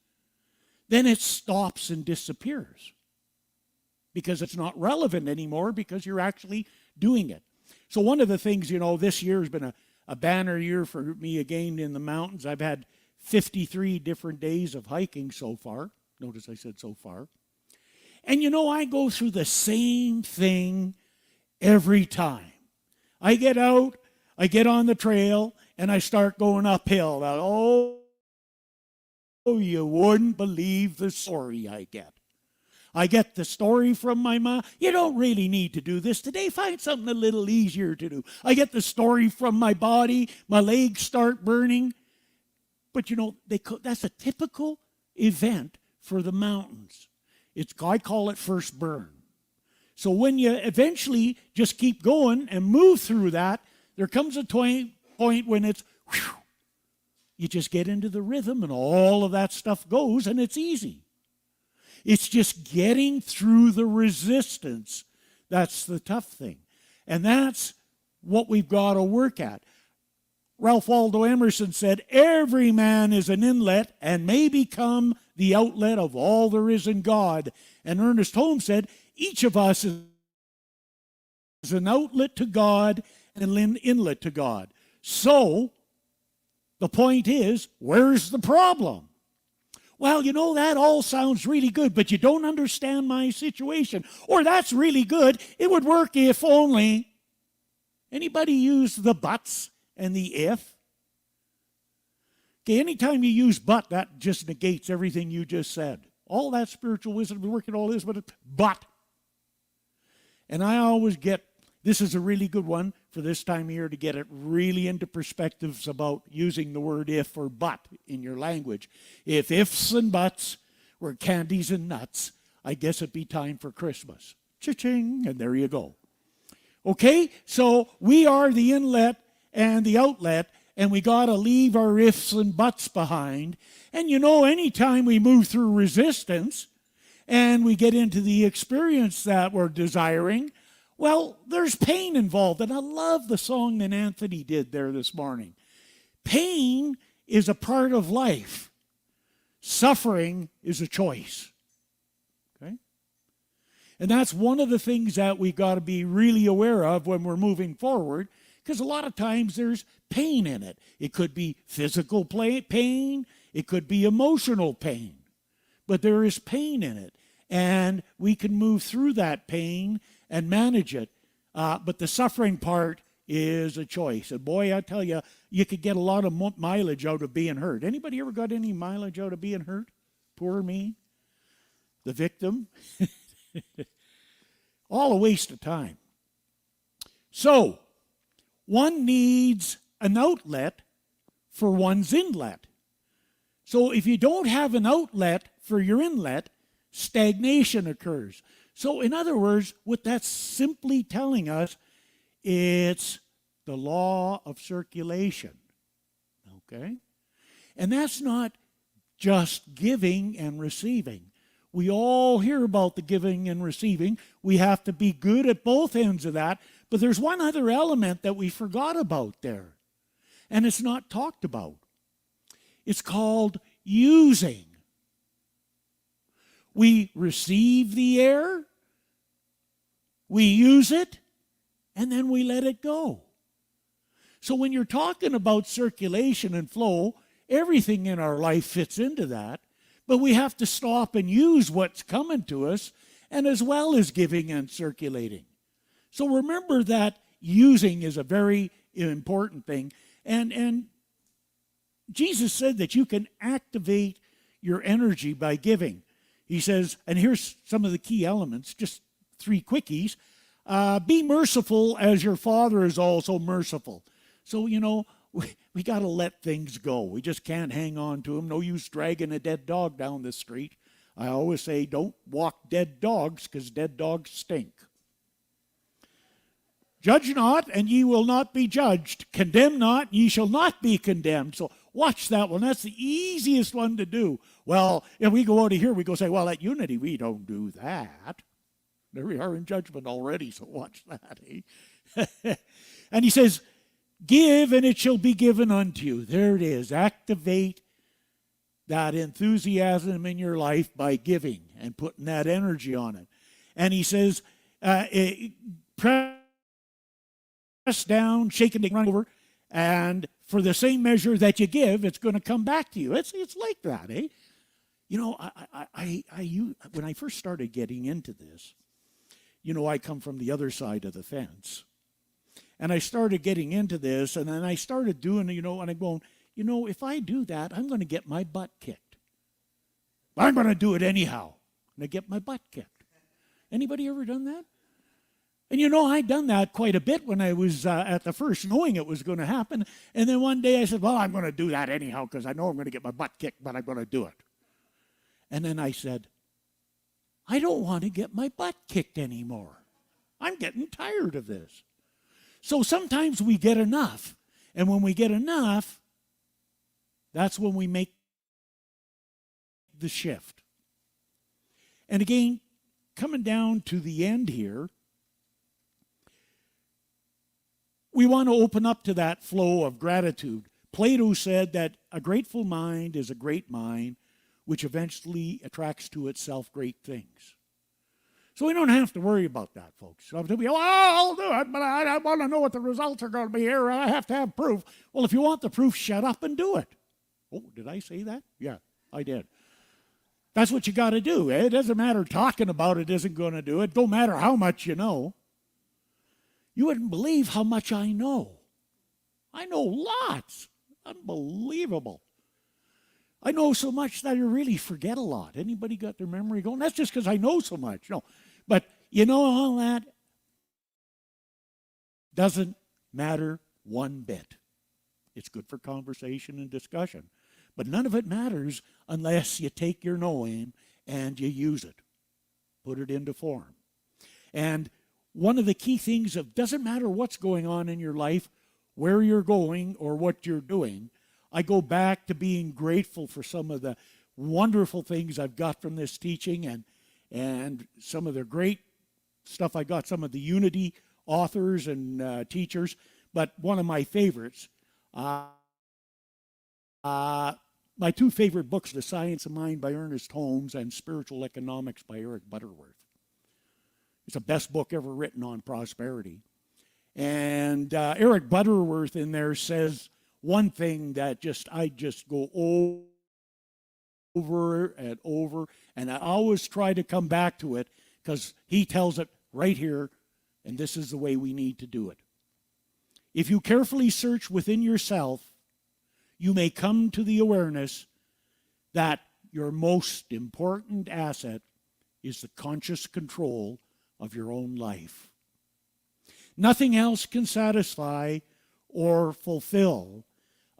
then it stops and disappears. Because it's not relevant anymore because you're actually doing it. So one of the things, this year has been a banner year for me again in the mountains. I've had 53 different days of hiking so far. Notice I said so far. And I go through the same thing every time. I get out, I get on the trail, and I start going uphill. Now, you wouldn't believe the story I get. I get the story from my mom. You don't really need to do this today. Find something a little easier to do. I get the story from my body. My legs start burning. But that's a typical event for the mountains. I call it first burn. So when you eventually just keep going and move through that, there comes a point when it's, you just get into the rhythm and all of that stuff goes and it's easy. It's just getting through the resistance. That's the tough thing. And that's what we've got to work at. Ralph Waldo Emerson said, every man is an inlet and may become the outlet of all there is in God. And Ernest Holmes said, each of us is an outlet to God and an inlet to God. So, the point is, where's the problem? Well, that all sounds really good, but you don't understand my situation. Or that's really good. It would work if only. Anybody use the buts and the if? Okay, anytime you use but, that just negates everything you just said. All that spiritual wisdom, we work at all this, but. And I always get, this is a really good one for this time of year to get it really into perspectives about using the word if or but in your language. If ifs and buts were candies and nuts, I guess it'd be time for Christmas. Cha-ching, and there you go. Okay, so we are the inlet and the outlet, and we got to leave our ifs and buts behind. And anytime we move through resistance and we get into the experience that we're desiring, well, there's pain involved. And I love the song that Anthony did there this morning. Pain is a part of life. Suffering is a choice. Okay? And that's one of the things that we got to be really aware of when we're moving forward, because a lot of times there's pain in it. It could be physical pain. It could be emotional pain. But there is pain in it. And we can move through that pain and manage it. But the suffering part is a choice. And boy, I tell you, you could get a lot of mileage out of being hurt. Anybody ever got any mileage out of being hurt? Poor me. The victim. All a waste of time. So, one needs an outlet for one's inlet. So if you don't have an outlet for your inlet, stagnation occurs. So in other words, what that's simply telling us, it's the law of circulation. Okay? And that's not just giving and receiving. We all hear about the giving and receiving. We have to be good at both ends of that. But there's one other element that we forgot about there. And it's not talked about. It's called using. We receive the air, we use it, and then we let it go. So when you're talking about circulation and flow, everything in our life fits into that, but we have to stop and use what's coming to us, and as well as giving and circulating. So remember that using is a very important thing, and Jesus said that you can activate your energy by giving. He says, and here's some of the key elements, just 3 quickies. Be merciful as your Father is also merciful. So, we got to let things go. We just can't hang on to them. No use dragging a dead dog down the street. I always say, don't walk dead dogs, because dead dogs stink. Judge not, and ye will not be judged. Condemn not, ye shall not be condemned. So watch that one. That's the easiest one to do. Well, if we go out of here, we go say, well, at Unity, we don't do that. There we are in judgment already, so watch that, eh? And he says, give, and it shall be given unto you. There it is. Activate that enthusiasm in your life by giving and putting that energy on it. And he says, press down, shaking, run over, and for the same measure that you give, it's going to come back to you. It's like that, eh? When I first started getting into this, I come from the other side of the fence. And I started getting into this, and then I started doing it, and I'm going, if I do that, I'm going to get my butt kicked. I'm going to do it anyhow. And I get my butt kicked. Anybody ever done that? And I'd done that quite a bit when I was at the first, knowing it was going to happen. And then one day I said, well, I'm going to do that anyhow because I know I'm going to get my butt kicked, but I'm going to do it. And then I said, I don't want to get my butt kicked anymore. I'm getting tired of this. So sometimes we get enough. And when we get enough, that's when we make the shift. And again, coming down to the end here, we want to open up to that flow of gratitude. Plato said that a grateful mind is a great mind, which eventually attracts to itself great things. So we don't have to worry about that, folks. So I'll do it, but I want to know what the results are going to be here. I have to have proof. Well, if you want the proof, shut up and do it. Oh, did I say that? Yeah, I did. That's what you got to do. It doesn't matter. Talking about it isn't going to do it. Don't matter how much you know. You wouldn't believe how much I know. I know lots. Unbelievable. I know so much that I really forget a lot. Anybody got their memory going? That's just because I know so much. No. But all that doesn't matter one bit. It's good for conversation and discussion. But none of it matters unless you take your knowing and you use it. Put it into form. And one of the key things of doesn't matter what's going on in your life, where you're going or what you're doing, I go back to being grateful for some of the wonderful things I've got from this teaching and some of the great stuff I got, some of the Unity authors and teachers. But one of my favorites, my 2 favorite books, The Science of Mind by Ernest Holmes and Spiritual Economics by Eric Butterworth. It's the best book ever written on prosperity. And Eric Butterworth in there says one thing that I just go over and over, and I always try to come back to it because he tells it right here, and this is the way we need to do it. If you carefully search within yourself, you may come to the awareness that your most important asset is the conscious control of your own life. Nothing else can satisfy or fulfill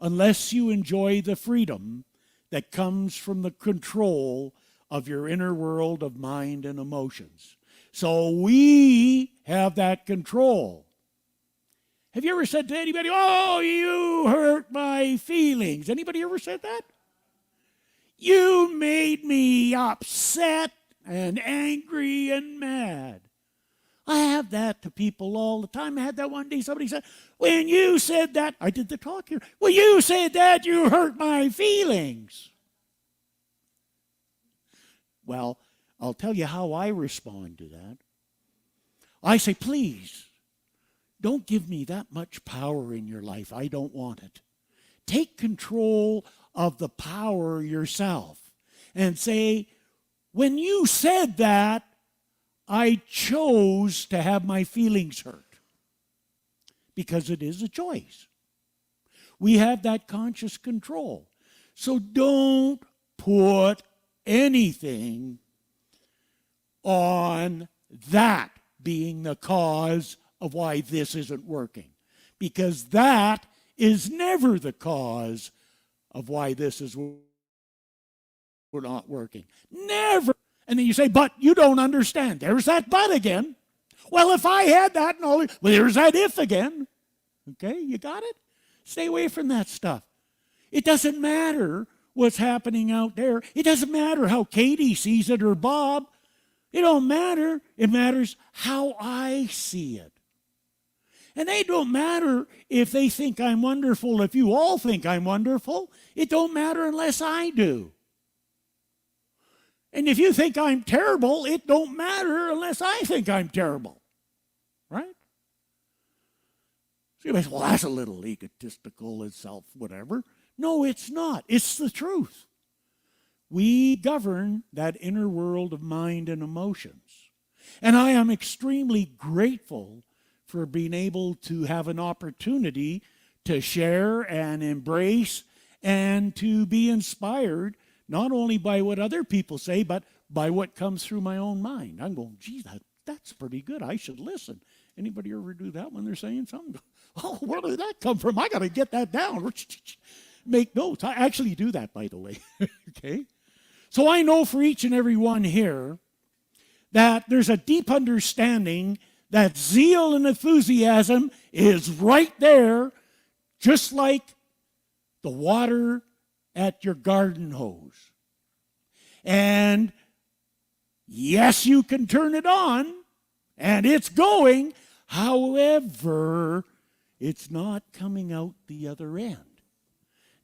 unless you enjoy the freedom that comes from the control of your inner world of mind and emotions. So we have that control. Have you ever said to anybody, oh, you hurt my feelings? Anybody ever said that? You made me upset and angry and mad. I have that to people all the time. I had that one day. Somebody said, when you said that, I did the talk here. When you said that, you hurt my feelings. Well, I'll tell you how I respond to that. I say, please, don't give me that much power in your life. I don't want it. Take control of the power yourself and say, when you said that, I chose to have my feelings hurt because it is a choice. We have that conscious control. So don't put anything on that being the cause of why this isn't working. Because that is never the cause of why this is not working. Never. And then you say, but you don't understand. There's that but again. Well, if I had that and all, well, there's that if again. Okay, you got it? Stay away from that stuff. It doesn't matter what's happening out there. It doesn't matter how Katie sees it or Bob. It don't matter. It matters how I see it. And they don't matter if they think I'm wonderful, if you all think I'm wonderful. It don't matter unless I do. And if you think I'm terrible, it don't matter unless I think I'm terrible. Right? So you may say, well, that's a little egotistical and whatever. No, it's not. It's the truth. We govern that inner world of mind and emotions. And I am extremely grateful for being able to have an opportunity to share and embrace and to be inspired not only by what other people say, but by what comes through my own mind. I'm going, gee, that's pretty good. I should listen. Anybody ever do that when they're saying something? Oh, where did that come from? I got to get that down. Make notes. I actually do that, by the way. Okay? So I know for each and every one here that there's a deep understanding that zeal and enthusiasm is right there, just like the water at your garden hose. And yes, you can turn it on, and it's going. However, it's not coming out the other end.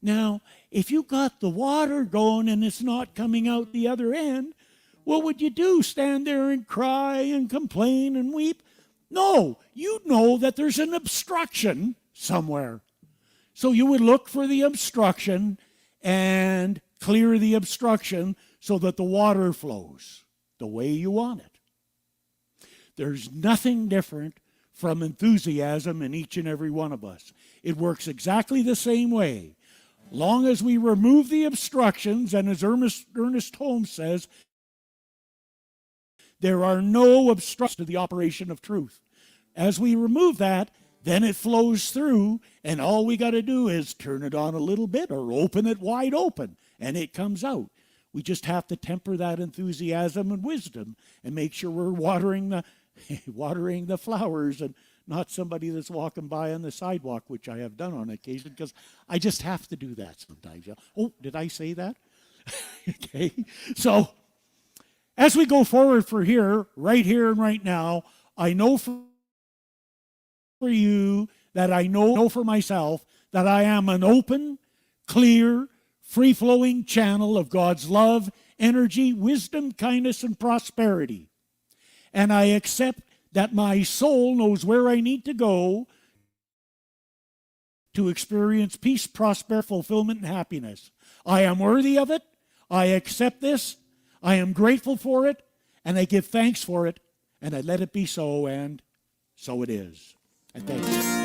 Now, if you got the water going and it's not coming out the other end, what would you do? Stand there and cry and complain and weep? No, you know that there's an obstruction somewhere. So you would look for the obstruction and clear the obstruction so that the water flows the way you want it. There's nothing different from enthusiasm in each and every one of us. It works exactly the same way. Long as we remove the obstructions, and as Ernest Holmes says, there are no obstructions to the operation of truth. As we remove that, then it flows through, and all we got to do is turn it on a little bit or open it wide open, and it comes out. We just have to temper that enthusiasm and wisdom and make sure we're watering the flowers and not somebody that's walking by on the sidewalk, which I have done on occasion, because I just have to do that sometimes. Oh, did I say that? Okay. So, as we go forward right here and right now, I know for you that I know for myself that I am an open, clear, free-flowing channel of God's love, energy, wisdom, kindness, and prosperity. And I accept that my soul knows where I need to go to experience peace, prosperity, fulfillment, and happiness. I am worthy of it. I accept this. I am grateful for it, and I give thanks for it, and I let it be so, and so it is. I thank you.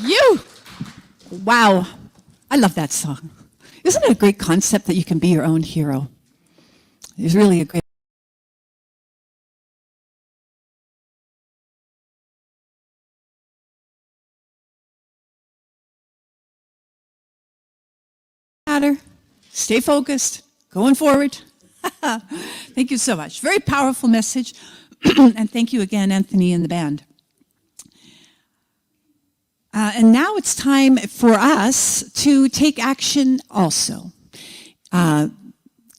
You! Wow. I love that song. Isn't it a great concept that you can be your own hero? It's really a great matter. Stay focused. Going forward. Thank you so much. Very powerful message. And thank you again, Anthony and the band. And now it's time for us to take action also.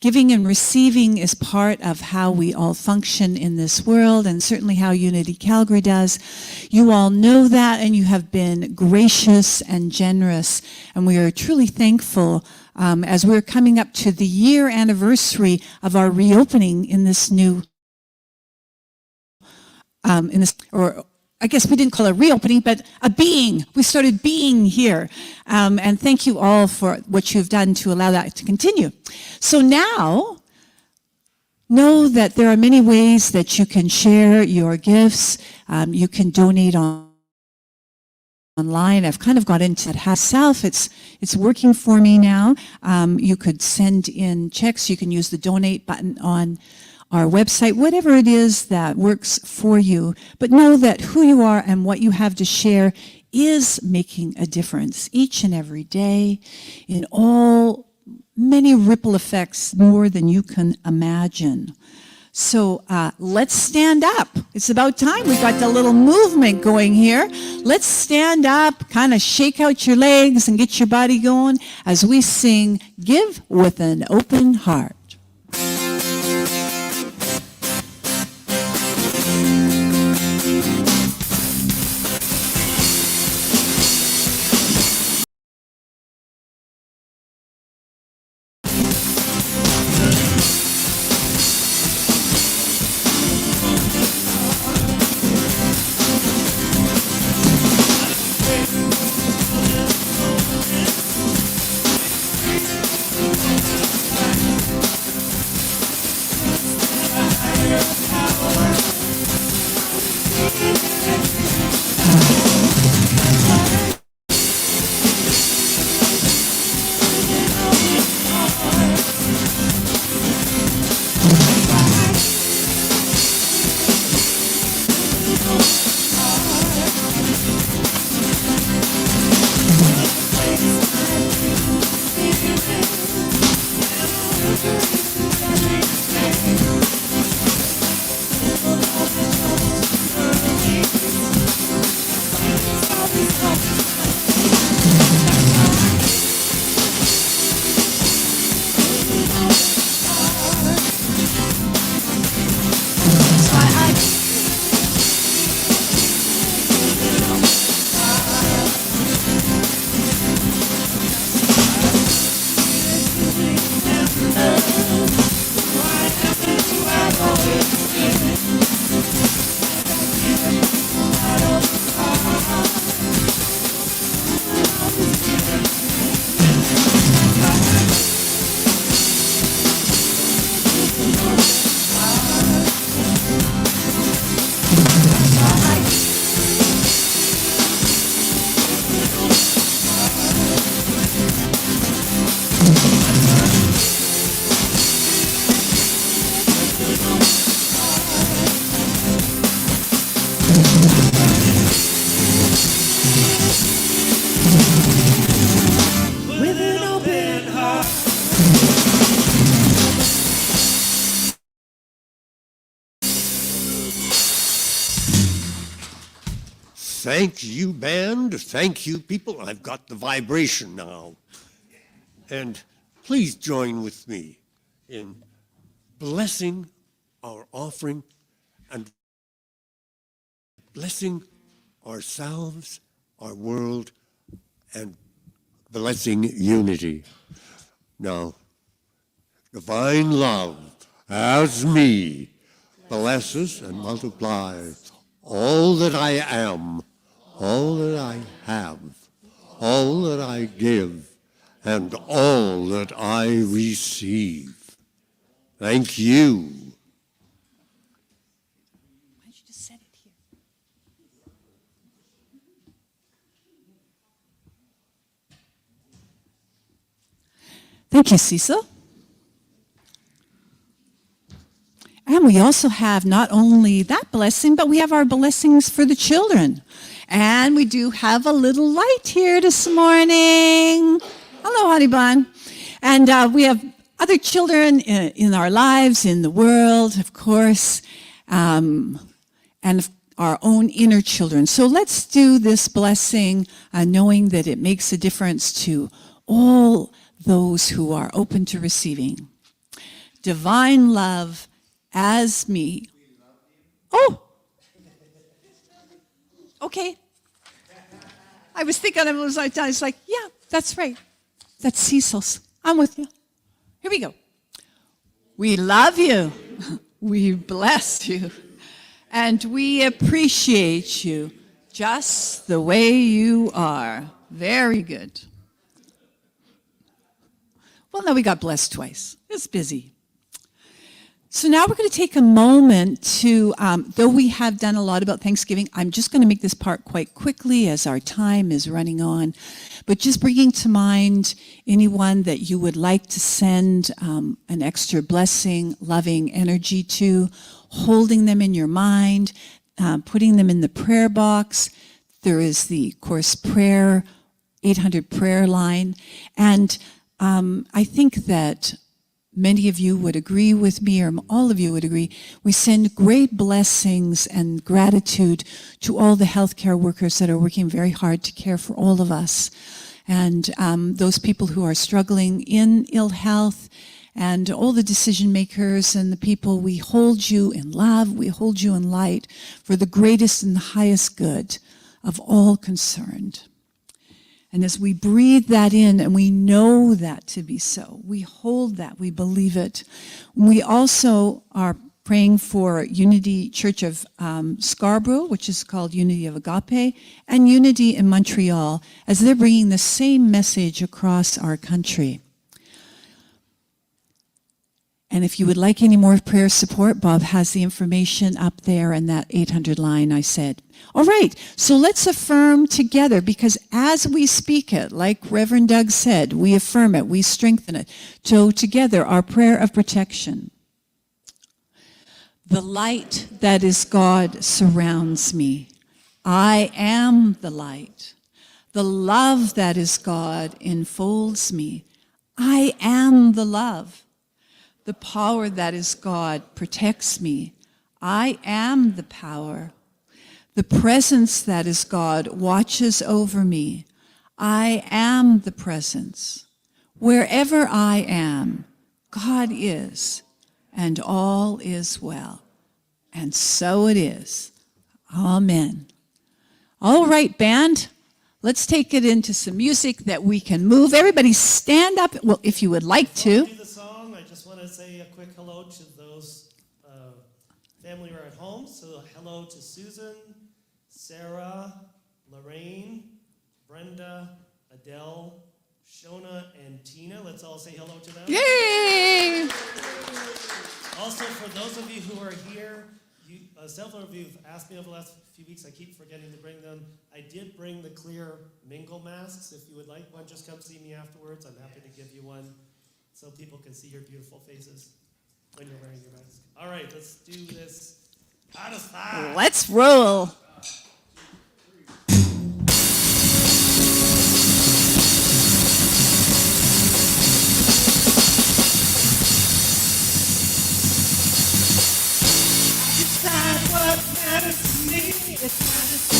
Giving and receiving is part of how we all function in this world, and certainly how Unity Calgary does. You all know that, and you have been gracious and generous, and we are truly thankful as we're coming up to the year anniversary of our reopening in this new, or I guess we didn't call it a reopening, but a being. We started being here. And thank you all for what you've done to allow that to continue. So now, know that there are many ways that you can share your gifts. You can donate online. I've kind of got into that myself. It's working for me now. You could send in checks. You can use the donate button on our website, whatever it is that works for you. But know that who you are and what you have to share is making a difference each and every day in all many ripple effects, more than you can imagine. So let's stand up. It's about time. We've got the little movement going here. Let's stand up, kind of shake out your legs and get your body going as we sing Give with an Open Heart. Thank you, band. Thank you, people. I've got the vibration now. And please join with me in blessing our offering and blessing ourselves, our world, and blessing unity. Now, divine love as me blesses and multiplies all that I am, all that I have, all that I give, and all that I receive. Thank you. Why don't you just set it here? Thank you, Cecil. And we also have not only that blessing, but we have our blessings for the children. And we do have a little light here this morning. Hello, honey bun. And we have other children in our lives, in the world, of course, and our own inner children. So let's do this blessing, knowing that it makes a difference to all those who are open to receiving. Divine love as me. Oh! Okay. I was thinking, I was like, yeah, that's right. That's Cecil's. I'm with you. Here we go. We love you. We bless you. And we appreciate you just the way you are. Very good. Well, now we got blessed twice. It's busy. So now we're going to take a moment to, though we have done a lot about Thanksgiving, I'm just going to make this part quite quickly as our time is running on, but just bringing to mind anyone that you would like to send an extra blessing, loving energy to, holding them in your mind, putting them in the prayer box. There is the, of course, prayer, 800 prayer line, and I think that many of you would agree with me, or all of you would agree, we send great blessings and gratitude to all the healthcare workers that are working very hard to care for all of us. And those people who are struggling in ill health, and all the decision makers and the people, we hold you in love, we hold you in light for the greatest and the highest good of all concerned. And as we breathe that in, and we know that to be so, we hold that, we believe it. We also are praying for Unity Church of Scarborough, which is called Unity of Agape, and Unity in Montreal, as they're bringing the same message across our country. And if you would like any more prayer support, Bob has the information up there in that 800 line I said. All right, so let's affirm together, because as we speak it, like Reverend Doug said, we affirm it, we strengthen it. So together, our prayer of protection. The light that is God surrounds me. I am the light. The love that is God enfolds me. I am the love. The power that is God protects me. I am the power. The presence that is God watches over me. I am the presence. Wherever I am, God is, and all is well. And so it is. Amen. All right, band, let's take it into some music that we can move. Everybody stand up, well, if you would like to. Do the song. I just want to say a quick hello to those family who are at home. So hello to Susan, Sarah, Lorraine, Brenda, Adele, Shona, and Tina. Let's all say hello to them. Yay! Also, for those of you who are here, several of you have asked me over the last few weeks. I keep forgetting to bring them. I did bring the clear mingle masks. If you would like one, just come see me afterwards. I'm happy to give you one so people can see your beautiful faces when you're wearing your mask. All right, let's do this out of style. Let's roll. It's not what matters to me. It matters to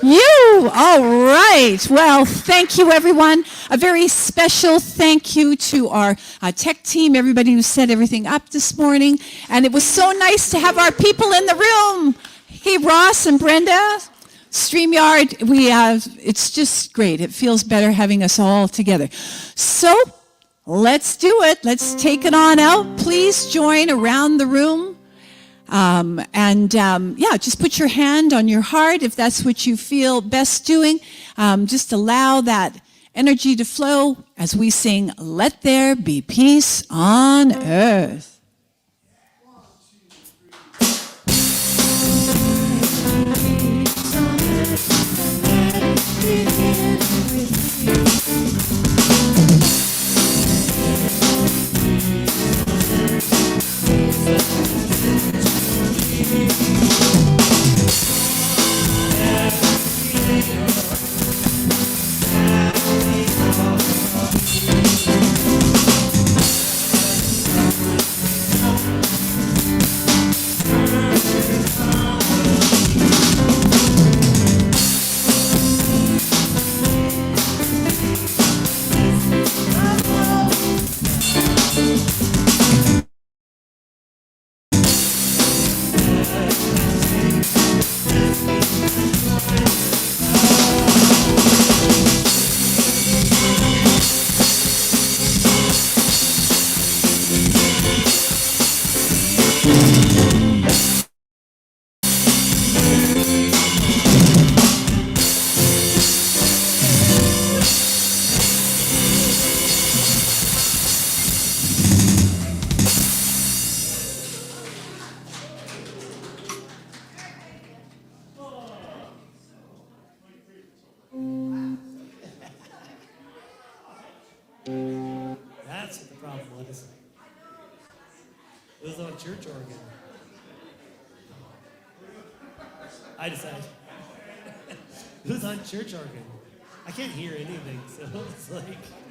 You, all right. Well, thank you, everyone. A very special thank you to our tech team, everybody who set everything up this morning. And it was so nice to have our people in the room. Hey, Ross and Brenda, StreamYard, it's just great. It feels better having us all together. So let's do it. Let's take it on out. Please join around the room. Just put your hand on your heart if that's what you feel best doing. Just allow that energy to flow as we sing, "Let There Be Peace on Earth." That's what the problem was. It was on church organ. I decided. It was on church organ. I can't hear anything, so it's like.